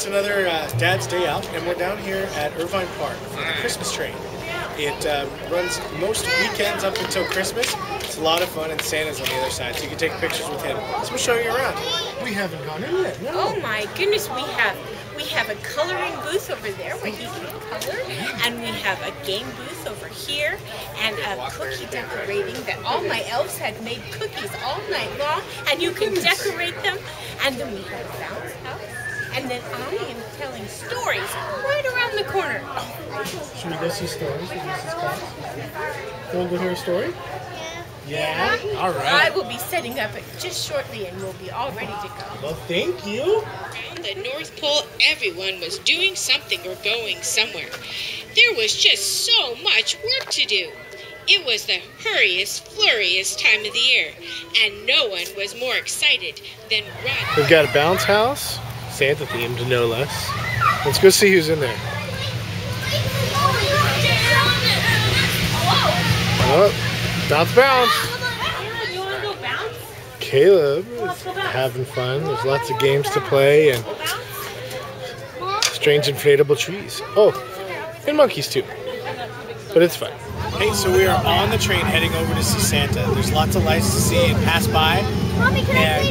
it's another Dad's Day Out, and we're down here at Irvine Park for the Christmas train. It runs most weekends up until Christmas. It's a lot of fun, and Santa's on the other side, so you can take pictures with him. So we'll show you around. We haven't gone in yet. No. Oh my goodness, we have a coloring booth over there where he can color, and we have a game booth over here, and a cookie decorating that all my elves had made cookies all night long, and you can decorate them. And then we have a bounce house, and then I am telling stories right around the corner. Should we go see stories with Mrs. Claus? You want to go hear a story? Yeah? All right. I will be setting up just shortly, and we'll be all ready to go. Well, thank you. Around the North Pole, everyone was doing something or going somewhere. There was just so much work to do. It was the hurriest, flurriest time of the year, and no one was more excited than Rod. We've got a bounce house, Santa themed, no less. Let's go see who's in there. Oh, bounce, bounce. You want to go bounce? Caleb is having fun. There's lots of games to play and strange inflatable trees. Oh, and monkeys too. But it's fun. Hey, so we are on the train heading over to see Santa. There's lots of lights to see and pass by. And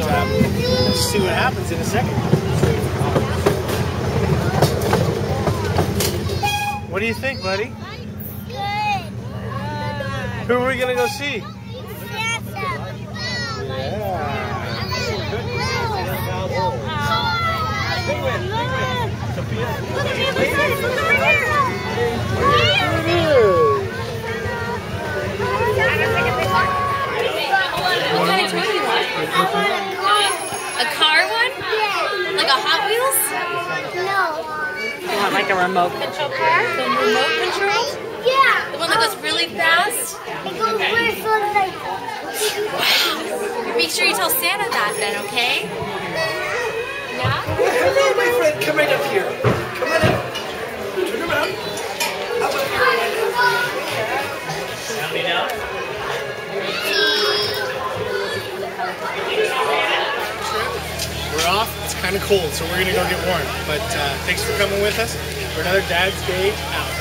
we'll see what happens in a second. What do you think, buddy? Good. Who are we going to go see? A car one? Yeah. Like a Hot Wheels? No. You want like a remote control car? The remote control? Yeah. The one that goes really fast? It goes really fast. Wow. Make sure you tell Santa that then, okay? Yeah? Hello, my friend. Come right up here. Come right up. Turn around. Up here. Tell me now. We're off. It's kind of cold, so we're going to go get warm. But thanks for coming with us for another Dad's Day Out.